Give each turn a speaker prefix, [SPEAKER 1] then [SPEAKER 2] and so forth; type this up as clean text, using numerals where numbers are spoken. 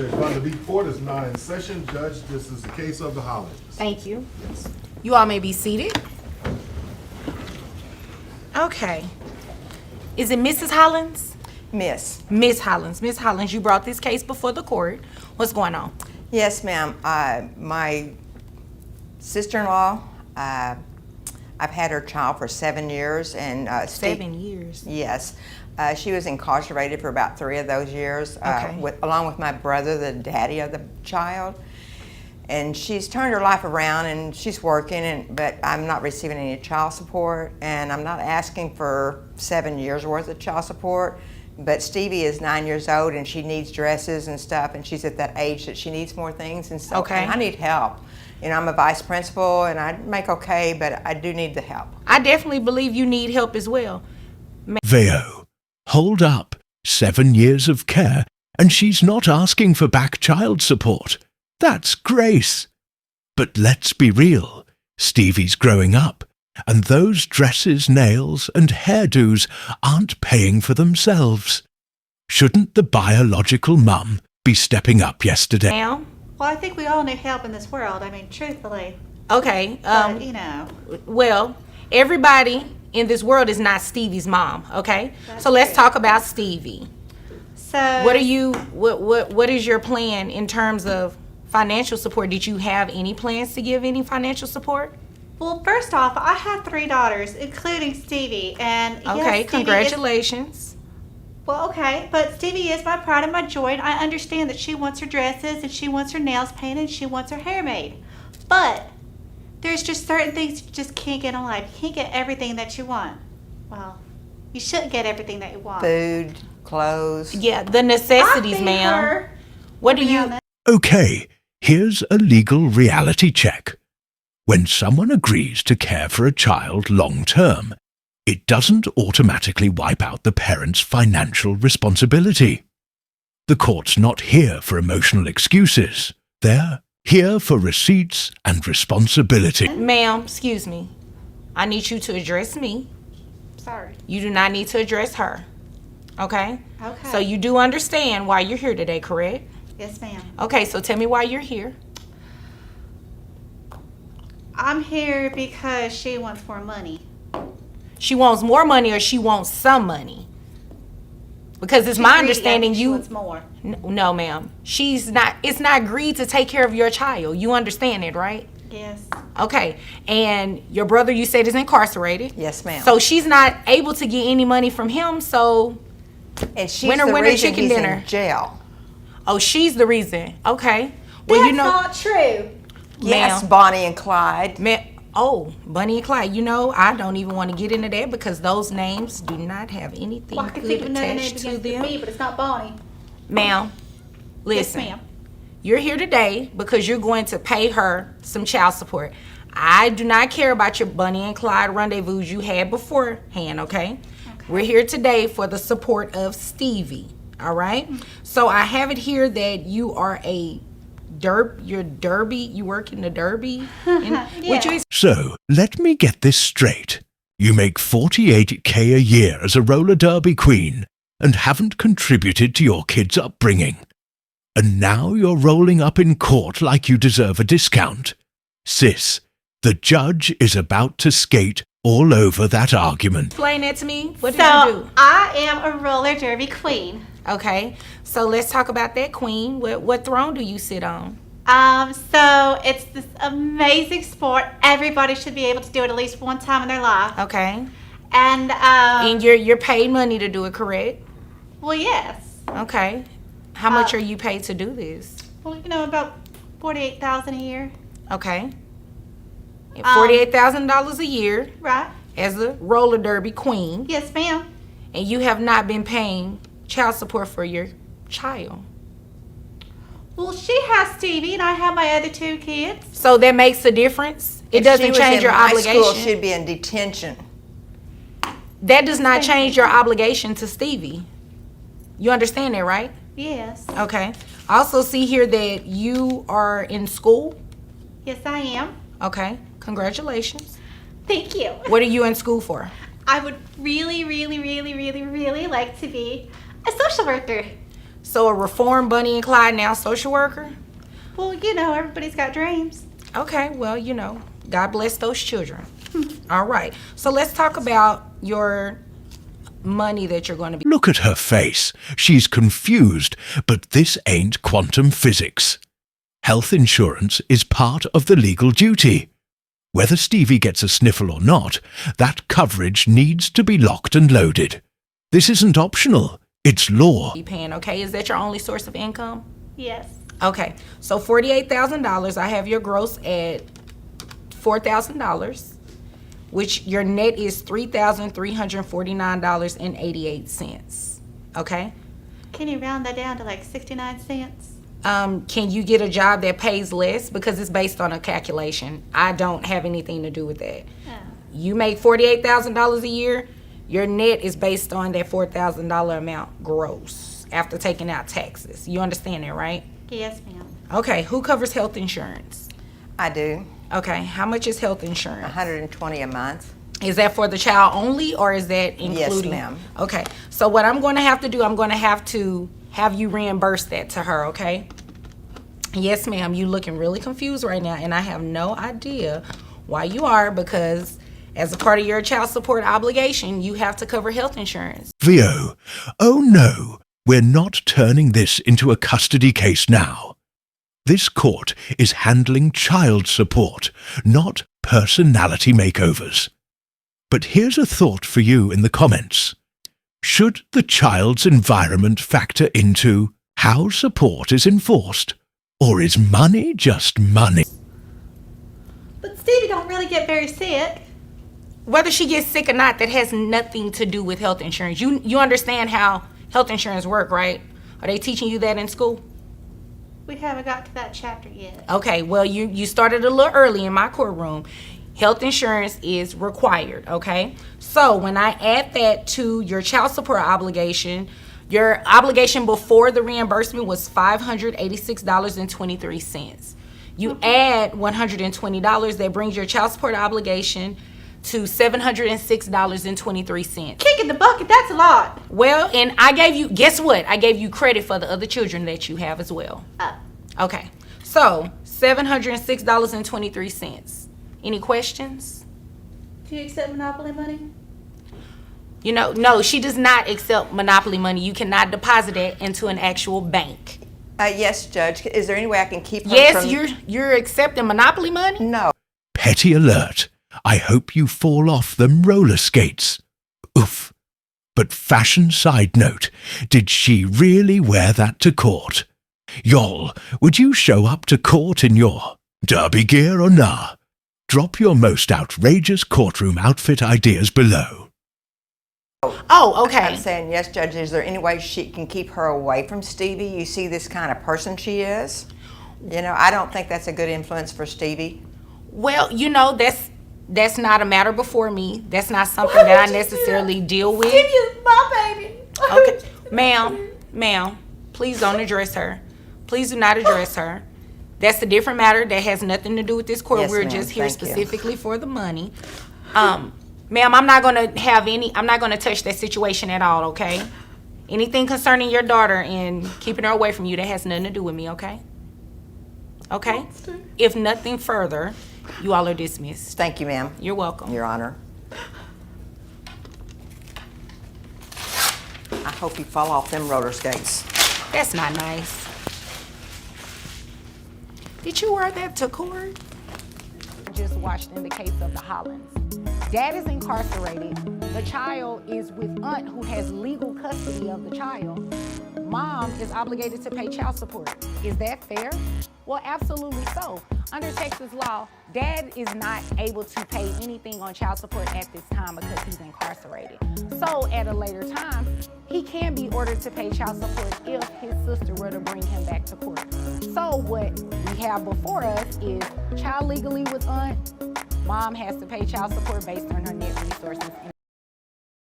[SPEAKER 1] Judge Vanderbeek Court is now in session. Judge, this is the case of the Hollins.
[SPEAKER 2] Thank you.
[SPEAKER 1] Yes.
[SPEAKER 2] You all may be seated. Okay. Is it Mrs. Hollins?
[SPEAKER 3] Miss.
[SPEAKER 2] Miss Hollins. Miss Hollins, you brought this case before the court. What's going on?
[SPEAKER 3] Yes, ma'am. My sister-in-law, I've had her child for 7 years, and
[SPEAKER 2] 7 years.
[SPEAKER 3] Yes. She was incarcerated for about 3 of those years,
[SPEAKER 2] Okay.
[SPEAKER 3] along with my brother, the daddy of the child. And she's turned her life around, and she's working, but I'm not receiving any child support, and I'm not asking for 7 years worth of child support. But Stevie is 9 years old, and she needs dresses and stuff, and she's at that age that she needs more things, and so
[SPEAKER 2] Okay.
[SPEAKER 3] and I need help. You know, I'm a vice principal, and I make okay, but I do need the help.
[SPEAKER 2] I definitely believe you need help as well.
[SPEAKER 4] Veo, hold up. 7 years of care, and she's not asking for back child support. That's grace. But let's be real. Stevie's growing up, and those dresses, nails, and hairdos aren't paying for themselves. Shouldn't the biological mum be stepping up yesterday?
[SPEAKER 2] Ma'am?
[SPEAKER 5] Well, I think we all need help in this world. I mean, truthfully.
[SPEAKER 2] Okay.
[SPEAKER 5] But, you know.
[SPEAKER 2] Well, everybody in this world is not Stevie's mom, okay?
[SPEAKER 5] That's
[SPEAKER 2] So let's
[SPEAKER 5] true.
[SPEAKER 2] talk about Stevie.
[SPEAKER 5] So.
[SPEAKER 2] What is your plan in terms of financial support? Did you have any plans to give any financial support?
[SPEAKER 5] Well, first off, I have 3 daughters, including Stevie. And
[SPEAKER 2] Okay,
[SPEAKER 5] yes, Stevie
[SPEAKER 2] congratulations.
[SPEAKER 5] Well, okay, but Stevie is my pride and my joy, and I understand that she wants her dresses, and she wants her nails painted, and she wants her hair made. But there's just certain things you just can't get in life. You can't get everything that you want. Well, you shouldn't get everything that you want.
[SPEAKER 3] Food, clothes.
[SPEAKER 2] Yeah, the necessities,
[SPEAKER 5] I think
[SPEAKER 2] ma'am.
[SPEAKER 5] her-
[SPEAKER 2] What do you...
[SPEAKER 5] Around that-
[SPEAKER 4] Okay, here's a legal reality check. When someone agrees to care for a child long term, it doesn't automatically wipe out the parent's financial responsibility. The court's not here for emotional excuses. They're here for receipts and responsibility.
[SPEAKER 2] Ma'am, excuse me. I need you to address me.
[SPEAKER 5] Sorry.
[SPEAKER 2] You do not need to address her. Okay?
[SPEAKER 5] Okay.
[SPEAKER 2] So you do understand why you're here today, correct?
[SPEAKER 5] Yes, ma'am.
[SPEAKER 2] Okay, so tell me why you're here.
[SPEAKER 5] I'm here because she wants more money.
[SPEAKER 2] She wants more money or she wants some money? Because it's my understanding
[SPEAKER 5] She
[SPEAKER 2] you...
[SPEAKER 5] wants more.
[SPEAKER 2] No, ma'am. It's not greed to take care of your child. You understand it, right?
[SPEAKER 5] Yes.
[SPEAKER 2] Okay. And your brother, you said, is incarcerated.
[SPEAKER 3] Yes, ma'am.
[SPEAKER 2] So she's not able to get any money from him, so...
[SPEAKER 3] And she's
[SPEAKER 2] winner,
[SPEAKER 3] the
[SPEAKER 2] winner,
[SPEAKER 3] reason
[SPEAKER 2] chicken
[SPEAKER 3] he's
[SPEAKER 2] dinner.
[SPEAKER 3] in jail.
[SPEAKER 2] Oh, she's the reason. Okay. Well,
[SPEAKER 5] That's
[SPEAKER 2] you know...
[SPEAKER 5] not true.
[SPEAKER 3] Yes,
[SPEAKER 2] Ma'am.
[SPEAKER 3] Bonnie and Clyde.
[SPEAKER 2] Oh, Bunny and Clyde. You know, I don't even want to get into that because those names do not have anything
[SPEAKER 5] Well, I can
[SPEAKER 2] good
[SPEAKER 5] think of another name
[SPEAKER 2] attached to
[SPEAKER 5] against
[SPEAKER 2] them.
[SPEAKER 5] me, but it's not Bonnie.
[SPEAKER 2] Ma'am, listen.
[SPEAKER 5] Yes, ma'am.
[SPEAKER 2] You're here today because you're going to pay her some child support. I do not care about your Bunny and Clyde rendezvous you had beforehand, okay? We're here today for the support of Stevie, all right? So I have it here that you are a you work in the Derby? Would you
[SPEAKER 4] So, let me get this straight. You make $48K a year as a roller derby queen and haven't contributed to your kids' upbringing. And now you're rolling up in court like you deserve a discount. Sis, the judge is about to skate all over that argument.
[SPEAKER 2] explain that to me? What did
[SPEAKER 5] So
[SPEAKER 2] you do?
[SPEAKER 5] I am a roller derby queen.
[SPEAKER 2] Okay, so let's talk about that, queen. What throne do you sit on?
[SPEAKER 5] So it's this amazing sport. Everybody should be able to do it at least one time in their life.
[SPEAKER 2] Okay,
[SPEAKER 5] And
[SPEAKER 2] and you're paid money to do it, correct?
[SPEAKER 5] well, yes.
[SPEAKER 2] Okay, how much are you paid to do this?
[SPEAKER 5] Well, you know, about $48,000 a year,
[SPEAKER 2] Okay, $48,000 a year
[SPEAKER 5] right?
[SPEAKER 2] as a roller derby queen,
[SPEAKER 5] Yes, ma'am.
[SPEAKER 2] and you have not been paying child support for your child.
[SPEAKER 5] Well, she has Stevie, and I have my other 2 kids.
[SPEAKER 2] So that makes a difference. It
[SPEAKER 3] If she
[SPEAKER 2] doesn't
[SPEAKER 3] was
[SPEAKER 2] change
[SPEAKER 3] in
[SPEAKER 2] your
[SPEAKER 3] high
[SPEAKER 2] obligation.
[SPEAKER 3] School, she'd be in detention.
[SPEAKER 2] That does not change your obligation to Stevie. You understand that, right?
[SPEAKER 5] Yes.
[SPEAKER 2] Okay. I also see here that you are in school.
[SPEAKER 5] Yes, I am.
[SPEAKER 2] Okay. Congratulations.
[SPEAKER 5] Thank you.
[SPEAKER 2] What are you in school for?
[SPEAKER 5] I would really, really, really, really, really like to be a social worker.
[SPEAKER 2] So a reformed Bunny and Clyde now social worker?
[SPEAKER 5] Well, you know, everybody's got dreams.
[SPEAKER 2] Okay, well, you know, God bless those children. All right, so let's talk about your money that you're going to be.
[SPEAKER 4] Look at her face. She's confused, but this ain't quantum physics. Health insurance is part of the legal duty. Whether Stevie gets a sniffle or not, that coverage needs to be locked and loaded. This isn't optional. It's law.
[SPEAKER 2] Paying, okay? Is that your only source of income?
[SPEAKER 5] Yes.
[SPEAKER 2] Okay, so $48,000. I have your gross at $4,000, which your net is $3,349.88. Okay.
[SPEAKER 5] Can you round that down to like 69 cents?
[SPEAKER 2] Can you get a job that pays less? Because it's based on a calculation. I don't have anything to do with that.
[SPEAKER 5] Oh.
[SPEAKER 2] You make $48,000 a year. Your net is based on that $4,000 amount gross after taking out taxes. You understand that, right?
[SPEAKER 5] Yes, ma'am.
[SPEAKER 2] Okay, who covers health insurance?
[SPEAKER 3] I do.
[SPEAKER 2] Okay, how much is health insurance?
[SPEAKER 3] $120 a month.
[SPEAKER 2] Is that for the child only, or is that including?
[SPEAKER 3] Yes, ma'am.
[SPEAKER 2] Okay, so what I'm going to have to do, I'm going to have you reimburse that to her, okay? Yes, ma'am, you looking really confused right now, and I have no idea why you are, because as a part of your child support obligation, you have to cover health insurance.
[SPEAKER 4] Vio, oh no, we're not turning this into a custody case now. This court is handling child support, not personality makeovers. But here's a thought for you in the comments. Should the child's environment factor into how support is enforced? Or is money just money?
[SPEAKER 5] But Stevie don't really get very sick.
[SPEAKER 2] Whether she gets sick or not, that has nothing to do with health insurance. You understand how health insurance work, right? Are they teaching you that in school?
[SPEAKER 5] We haven't got to that chapter yet.
[SPEAKER 2] Okay, well, you started a little early in my courtroom. Health insurance is required, okay? So when I add that to your child support obligation, your obligation before the reimbursement was $586.23. You add $120, that brings your child support obligation to $706.23.
[SPEAKER 5] Kick in the bucket, that's a lot.
[SPEAKER 2] Well, and I gave you, guess what? I gave you credit for the other children that you have as well.
[SPEAKER 5] Oh.
[SPEAKER 2] Okay, so $706.23. Any questions?
[SPEAKER 5] Do you accept Monopoly money?
[SPEAKER 2] You know, no, she does not accept Monopoly money. You cannot deposit it into an actual bank.
[SPEAKER 3] Yes, Judge. Is there any way I can keep her
[SPEAKER 2] Yes,
[SPEAKER 3] from...
[SPEAKER 2] you're accepting Monopoly money?
[SPEAKER 3] No.
[SPEAKER 4] Petty alert. I hope you fall off them roller skates. Oof. But fashion side note, did she really wear that to court? Y'all, would you show up to court in your derby gear or nah? Drop your most outrageous courtroom outfit ideas below.
[SPEAKER 2] Oh, okay.
[SPEAKER 3] I'm saying, yes, Judge, is there any way she can keep her away from Stevie? You see this kind of person she is? You know, I don't think that's a good influence for Stevie.
[SPEAKER 2] Well, you know, that's not a matter before me. That's not something that I necessarily deal with.
[SPEAKER 5] Stevie is my baby.
[SPEAKER 2] Okay, ma'am, please don't address her. Please do not address her. That's a different matter that has nothing to do with this court.
[SPEAKER 3] Yes,
[SPEAKER 2] We're
[SPEAKER 3] ma'am.
[SPEAKER 2] just here
[SPEAKER 3] Thank you.
[SPEAKER 2] specifically for the money. Ma'am, I'm not gonna touch that situation at all, okay? Anything concerning your daughter and keeping her away from you, that has nothing to do with me, okay? Okay? If nothing further, you all are dismissed.
[SPEAKER 3] Thank you, ma'am.
[SPEAKER 2] You're welcome.
[SPEAKER 3] Your Honor. I hope you fall off them roller skates.
[SPEAKER 2] That's not nice. Did you wear that to court? Just watched in the case of the Hollands. Dad is incarcerated. The child is with aunt who has legal custody of the child. Mom is obligated to pay child support. Is that fair? Well, absolutely so. Under Texas law, Dad is not able to pay anything on child support at this time because he's incarcerated. So at a later time, he can be ordered to pay child support if his sister were to bring him back to court. So what we have before us is child legally with aunt. Mom has to pay child support based on her net resources.